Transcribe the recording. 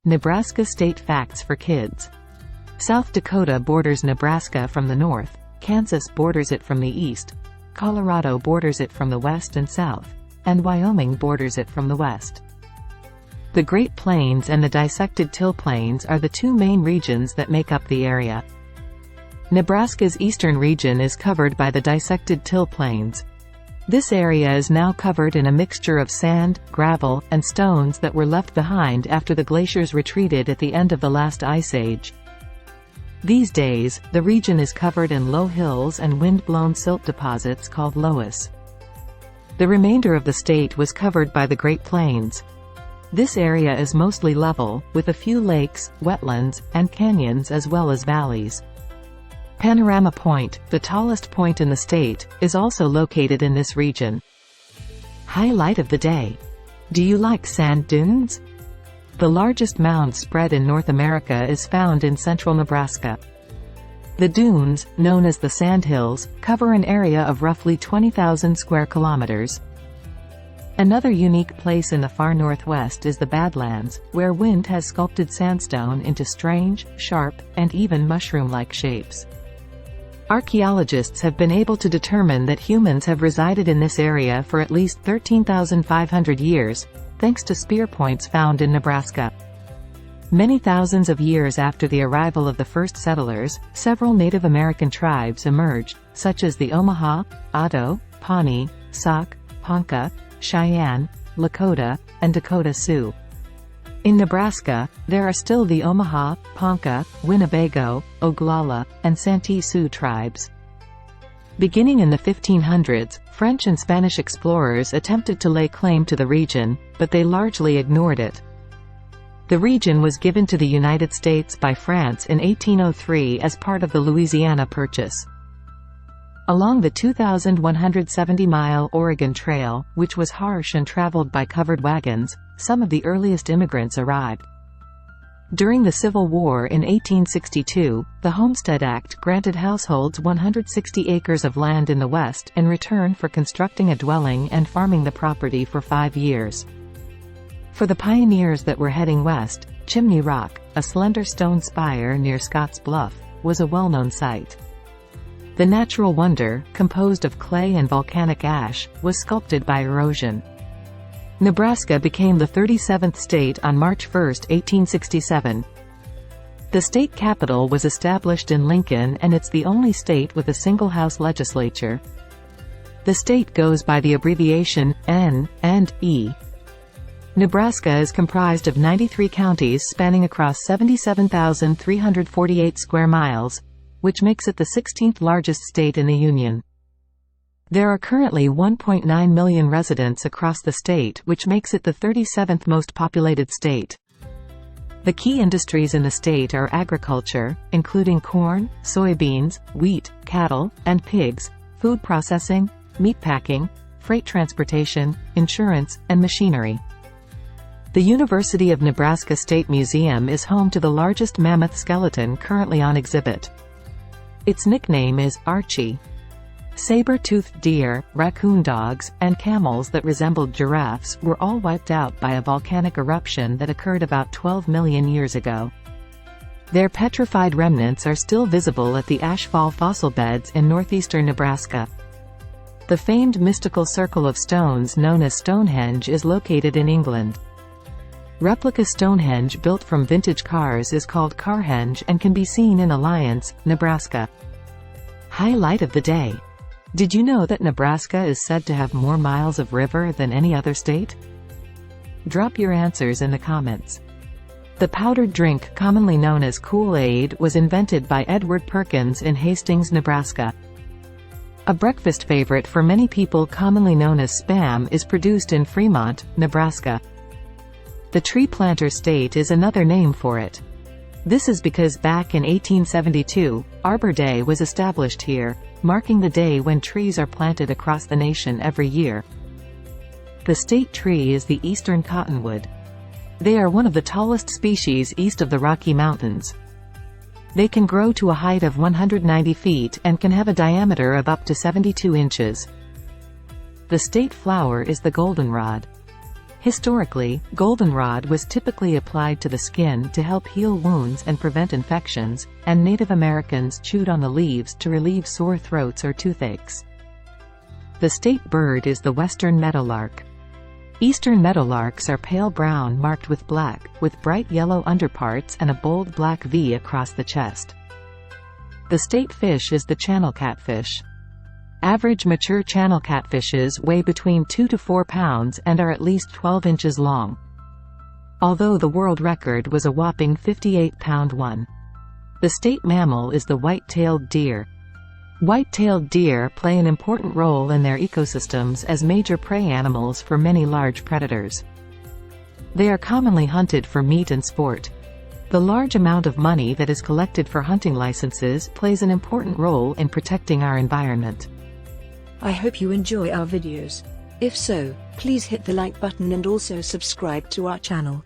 Nebraska State Facts for Kids. South Dakota borders Nebraska from the north, Kansas borders it from the east, Colorado borders it from the west and south, and Wyoming borders it from the west. The Great Plains and the dissected till plains are the two main regions that make up the area. Nebraska's eastern region is covered by the dissected till plains. This area is now covered in a mixture of sand, gravel, and stones that were left behind after the glaciers retreated at the end of the last ice age. These days, the region is covered in low hills and wind-blown silt deposits called loess. The remainder of the state was covered by the Great Plains. This area is mostly level, with a few lakes, wetlands, and canyons as well as valleys. Panorama Point, the tallest point in the state, is also located in this region. Highlight of the day. Do you like sand dunes? The largest mound spread in North America is found in central Nebraska. The dunes, known as the Sandhills, cover an area of roughly 20,000 square kilometers. Another unique place in the far northwest is the Badlands, where wind has sculpted sandstone into strange, sharp, and even mushroom-like shapes. Archaeologists have been able to determine that humans have resided in this area for at least 13,500 years, thanks to spear points found in Nebraska. Many thousands of years after the arrival of the first settlers, several Native American tribes emerged, such as the Omaha, Oto, Pawnee, Sauk, Ponca, Cheyenne, Lakota, and Dakota Sioux. In Nebraska, there are still the Omaha, Ponca, Winnebago, Oglala, and Santee Sioux tribes. Beginning in the 1500s, French and Spanish explorers attempted to lay claim to the region, but they largely ignored it. The region was given to the United States by France in 1803 as part of the Louisiana Purchase. Along the 2,170-mile Oregon Trail, which was harsh and traveled by covered wagons, some of the earliest immigrants arrived. During the Civil War in 1862, the Homestead Act granted households 160 acres of land in the West in return for constructing a dwelling and farming the property for 5 years. For the pioneers that were heading west, Chimney Rock, a slender stone spire near Scotts Bluff, was a well-known sight. The natural wonder, composed of clay and volcanic ash, was sculpted by erosion. Nebraska became the 37th state on March 1, 1867. The state capital was established in Lincoln, and it's the only state with a single-house legislature. The state goes by the abbreviation N and E. Nebraska is comprised of 93 counties spanning across 77,348 square miles, which makes it the 16th largest state in the Union. There are currently 1.9 million residents across the state, which makes it the 37th most populated state. The key industries in the state are agriculture, including corn, soybeans, wheat, cattle, and pigs, food processing, meatpacking, freight transportation, insurance, and machinery. The University of Nebraska State Museum is home to the largest mammoth skeleton currently on exhibit. Its nickname is Archie. Saber-toothed deer, raccoon dogs, and camels that resembled giraffes were all wiped out by a volcanic eruption that occurred about 12 million years ago. Their petrified remnants are still visible at the Ashfall fossil beds in northeastern Nebraska. The famed mystical circle of stones known as Stonehenge is located in England. Replica Stonehenge built from vintage cars is called Carhenge and can be seen in Alliance, Nebraska. Highlight of the day. Did you know that Nebraska is said to have more miles of river than any other state? Drop your answers in the comments. The powdered drink commonly known as Kool-Aid was invented by Edward Perkins in Hastings, Nebraska. A breakfast favorite for many people commonly known as Spam is produced in Fremont, Nebraska. The tree planter state is another name for it. This is because back in 1872, Arbor Day was established here, marking the day when trees are planted across the nation every year. The state tree is the eastern cottonwood. They are one of the tallest species east of the Rocky Mountains. They can grow to a height of 190 feet and can have a diameter of up to 72 inches. The state flower is the goldenrod. Historically, goldenrod was typically applied to the skin to help heal wounds and prevent infections, and Native Americans chewed on the leaves to relieve sore throats or toothaches. The state bird is the western meadowlark. Eastern meadowlarks are pale brown marked with black, with bright yellow underparts and a bold black V across the chest. The state fish is the channel catfish. Average mature channel catfishes weigh between 2 to 4 pounds and are at least 12 inches long. Although the world record was a whopping 58-pound one. The state mammal is the white-tailed deer. White-tailed deer play an important role in their ecosystems as major prey animals for many large predators. They are commonly hunted for meat and sport. The large amount of money that is collected for hunting licenses plays an important role in protecting our environment. I hope you enjoy our videos. If so, please hit the like button and also subscribe to our channel.